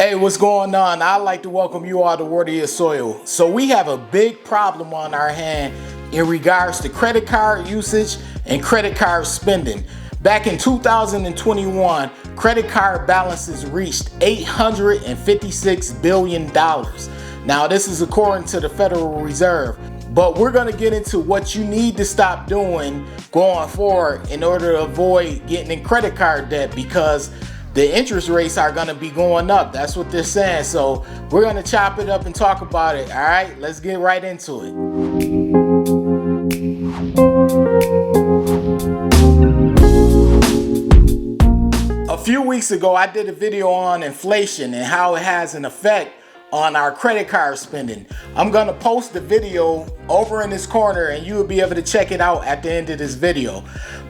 Hey, what's going on? I'd like to welcome you all to Warrior Soil. So we have a big problem on our hand in regards to credit card usage and credit card spending. Back in 2021, credit card balances reached $856 billion. Now, this is according to the Federal Reserve. But we're going to get into what you need to stop doing going forward in order to avoid getting in credit card debt, because the interest rates are going to be going up. That's what they're saying. So we're going to chop it up and talk about it. All right, let's get right into it. A few weeks ago, I did a video on inflation and how it has an effect on our credit card spending. I'm going to post the video over in this corner and you will be able to check it out at the end of this video.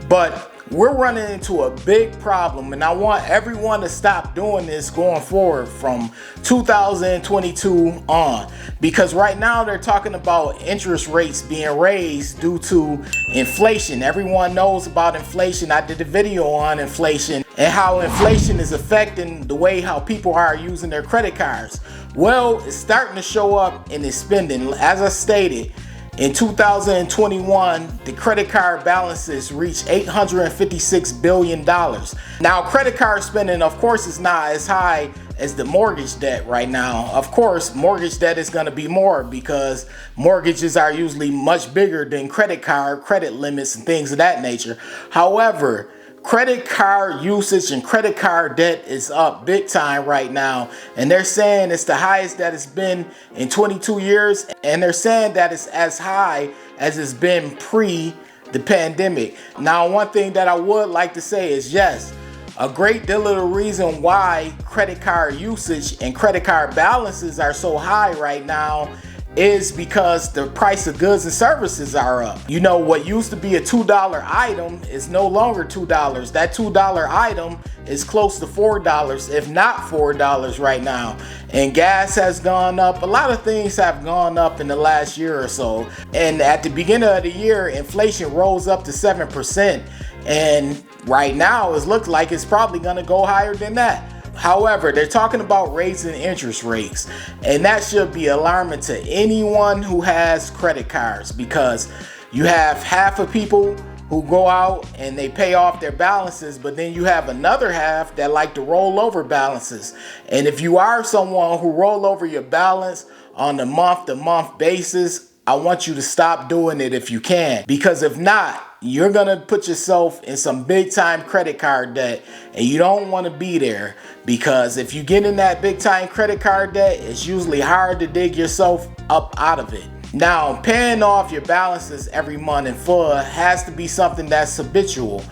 But we're running into a big problem, and I want everyone to stop doing this going forward from 2022 on, because right now they're talking about interest rates being raised due to inflation. Everyone knows about inflation. I did a video on inflation and how inflation is affecting the way how people are using their credit cards. Well, it's starting to show up in the spending. As I stated, in 2021, the credit card balances reached $856 billion. Now, credit card spending, of course, is not as high as the mortgage debt right now. Of course, mortgage debt is going to be more because mortgages are usually much bigger than credit limits and things of that nature. However, credit card usage and credit card debt is up big time right now, and they're saying it's the highest that it's been in 22 years, and they're saying that it's as high as it's been pre the pandemic. Now, one thing that I would like to say is, yes, a great deal of the reason why credit card usage and credit card balances are so high right now is because the price of goods and services are up. You know, what used to be a $2 item is no longer $2. That $2 item is close to $4, if not $4 right now. And gas has gone up. A lot of things have gone up in the last year or so. And at the beginning of the year, inflation rose up to 7%. And right now, it looks like it's probably gonna go higher than that. However, they're talking about raising interest rates, and that should be alarming to anyone who has credit cards, because you have half of people who go out and they pay off their balances, but then you have another half that like to roll over balances. And if you are someone who roll over your balance on a month-to-month basis, I want you to stop doing it if you can, because if not, you're gonna put yourself in some big time credit card debt, and you don't want to be there, because if you get in that big time credit card debt, it's usually hard to dig yourself up out of it. Now, paying off your balances every month in full has to be something that's habitual.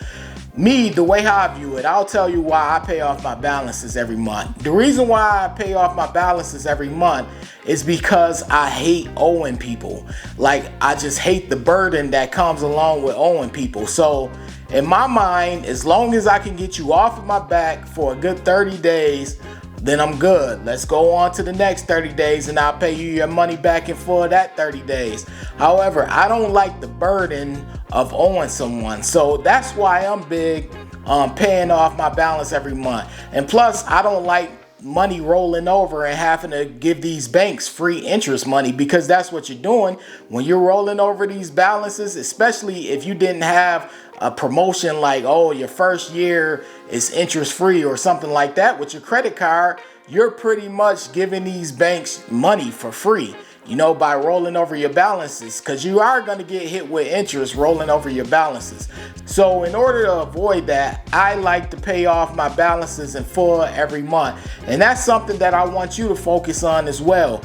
Me, the way how I view it, I'll tell you why I pay off my balances every month. The reason why I pay off my balances every month is because I hate owing people. Like, I just hate the burden that comes along with owing people. So in my mind, as long as I can get you off of my back for a good 30 days, then I'm good. Let's go on to the next 30 days and I'll pay you your money back in full that 30 days. However, I don't like the burden of owing someone. So that's why I'm big on paying off my balance every month. And plus, I don't like money rolling over and having to give these banks free interest money, because that's what you're doing when you're rolling over these balances, especially if you didn't have a promotion like, oh, your first year is interest free or something like that with your credit card. You're pretty much giving these banks money for free, you know, by rolling over your balances, because you are going to get hit with interest rolling over your balances. So in order to avoid that, I like to pay off my balances in full every month. And that's something that I want you to focus on as well.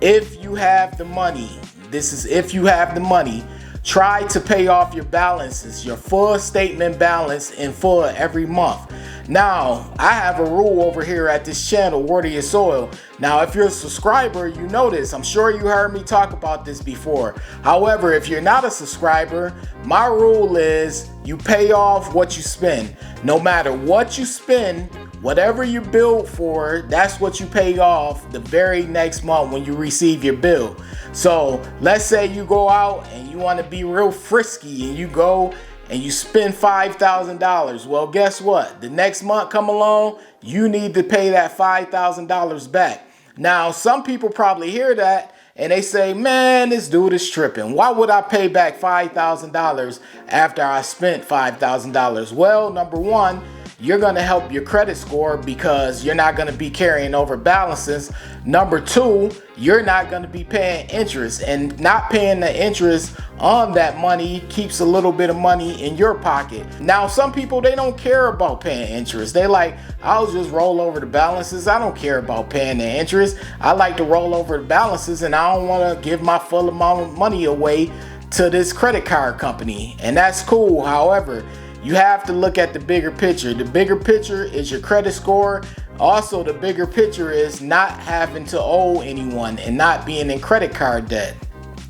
If you have the money, this is if you have the money, try to pay off your balances, your full statement balance in full every month. Now, I have a rule over here at this channel, Warrior Soil. Now, if you're a subscriber, you know this. I'm sure you heard me talk about this before. However, if you're not a subscriber, my rule is you pay off what you spend. No matter what you spend, whatever you bill for, that's what you pay off the very next month when you receive your bill. So let's say you go out and you want to be real frisky and you go and you spend $5,000. Well, guess what? The next month come along, you need to pay that $5,000 back. Now, some people probably hear that and they say, man, this dude is tripping. Why would I pay back $5,000 after I spent $5,000? Well, number one, you're going to help your credit score because you're not going to be carrying over balances. Number two, you're not going to be paying interest, and not paying the interest on that money keeps a little bit of money in your pocket. Now, some people, they don't care about paying interest. They like, I'll just roll over the balances. I don't care about paying the interest. I like to roll over the balances, and I don't want to give my full amount of money away to this credit card company. And that's cool. However, you have to look at the bigger picture. The bigger picture is your credit score. Also, the bigger picture is not having to owe anyone and not being in credit card debt.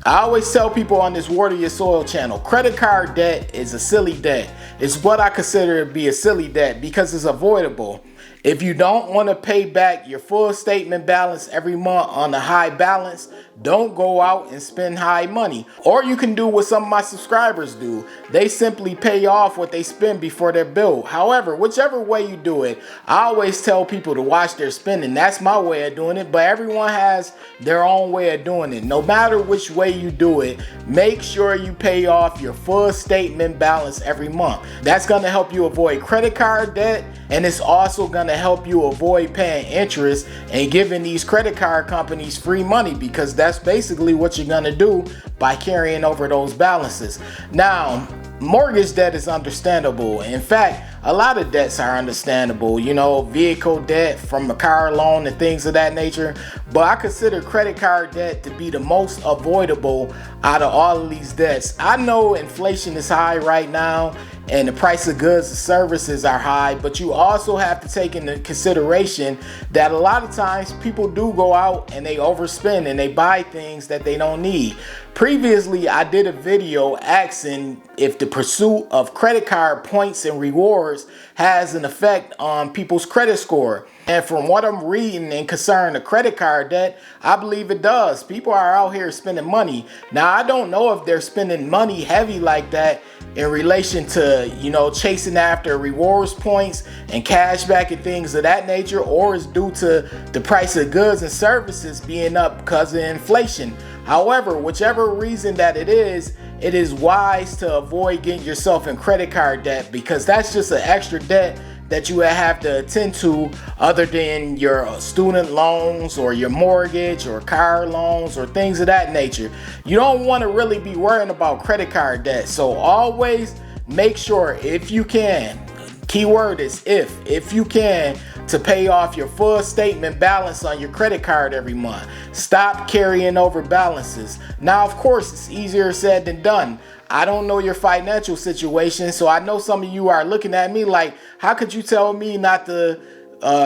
I always tell people on this Water Your Soil channel, credit card debt is a silly debt. It's what I consider to be a silly debt because it's avoidable. If you don't want to pay back your full statement balance every month on a high balance, don't go out and spend high money. Or you can do what some of my subscribers do. They simply pay off what they spend before their bill. However, whichever way you do it, I always tell people to watch their spending. That's my way of doing it, but everyone has their own way of doing it. No matter which way you do it, make sure you pay off your full statement balance every month. That's going to help you avoid credit card debt, and it's also going to help you avoid paying interest and giving these credit card companies free money, because that's basically what you're going to do by carrying over those balances. Now, mortgage debt is understandable. In fact, a lot of debts are understandable, you know, vehicle debt from a car loan and things of that nature. But I consider credit card debt to be the most avoidable out of all of these debts. I know inflation is high right now and the price of goods and services are high, but you also have to take into consideration that a lot of times people do go out and they overspend and they buy things that they don't need. Previously, I did a video asking if the pursuit of credit card points and rewards has an effect on people's credit score. And from what I'm reading and concerning the credit card debt, I believe it does. People are out here spending money. Now, I don't know if they're spending money heavy like that in relation to, you know, chasing after rewards points and cash back and things of that nature, or it's due to the price of goods and services being up because of inflation. However, whichever reason that it is wise to avoid getting yourself in credit card debt, because that's just an extra debt that you have to attend to other than your student loans or your mortgage or car loans or things of that nature. You don't want to really be worrying about credit card debt. So always make sure, if you can, keyword is if you can, to pay off your full statement balance on your credit card every month. Stop carrying over balances. Now, of course, it's easier said than done. I don't know your financial situation, so I know some of you are looking at me like, how could you tell me not to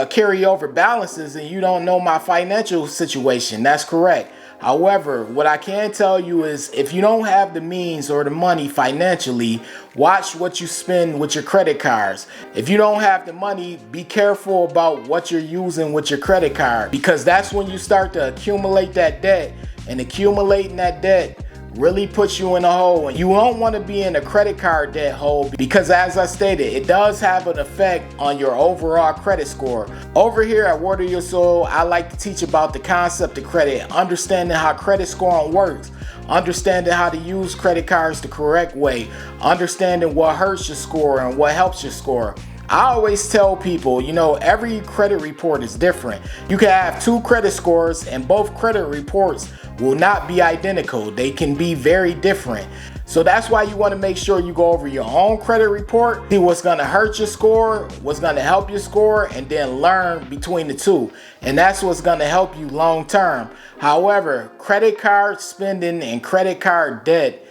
carry over balances and you don't know my financial situation? That's correct. However, what I can tell you is, if you don't have the means or the money financially, watch what you spend with your credit cards. If you don't have the money, be careful about what you're using with your credit card, because that's when you start to accumulate that debt, and accumulating that debt really puts you in a hole. And you don't want to be in a credit card debt hole, because as I stated, it does have an effect on your overall credit score. Over here at Water Your Soil, I like to teach about the concept of credit, understanding how credit scoring works, understanding how to use credit cards the correct way, understanding what hurts your score and what helps your score. I always tell people, you know, every credit report is different. You can have two credit scores and both credit reports will not be identical. They can be very different. So that's why you want to make sure you go over your own credit report, see what's going to hurt your score, what's going to help your score, and then learn between the two. And that's what's going to help you long term. However, credit card spending and credit card debt,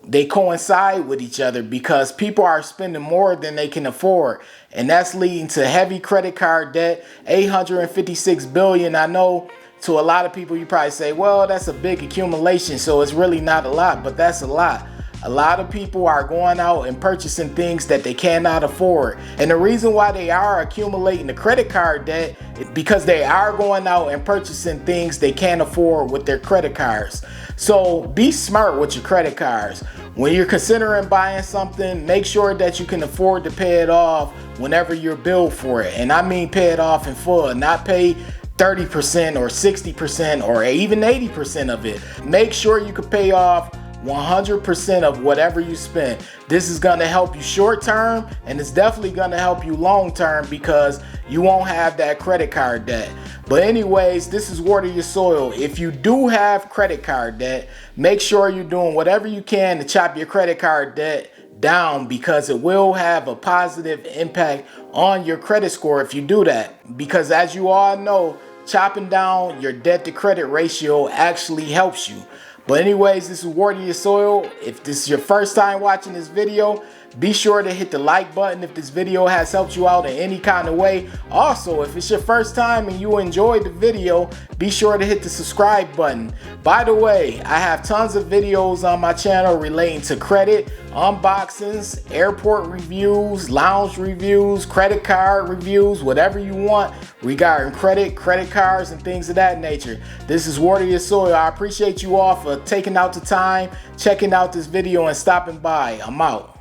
they coincide with each other, because people are spending more than they can afford, and that's leading to heavy credit card debt. $856 billion. I know to a lot of people, you probably say, well, that's a big accumulation, so it's really not a lot, but that's a lot. A lot of people are going out and purchasing things that they cannot afford. And the reason why they are accumulating the credit card debt is because they are going out and purchasing things they can't afford with their credit cards. So be smart with your credit cards. When you're considering buying something, make sure that you can afford to pay it off whenever you're billed for it. And I mean pay it off in full, not pay 30% or 60% or even 80% of it. Make sure you can pay off 100% of whatever you spend. This is going to help you short term, and it's definitely going to help you long term because you won't have that credit card debt. But anyways, this is Water Your Soil. If you do have credit card debt, make sure you're doing whatever you can to chop your credit card debt down, because it will have a positive impact on your credit score if you do that. Because as you all know, chopping down your debt to credit ratio actually helps you. But anyways, this is Water Your Soil. If this is your first time watching this video, be sure to hit the like button if this video has helped you out in any kind of way. Also, if it's your first time and you enjoyed the video, be sure to hit the subscribe button. By the way, I have tons of videos on my channel relating to credit, unboxings, airport reviews, lounge reviews, credit card reviews, whatever you want regarding credit cards, and things of that nature. This is Water Your Soil. I appreciate you all for taking out the time, checking out this video, and stopping by. I'm out.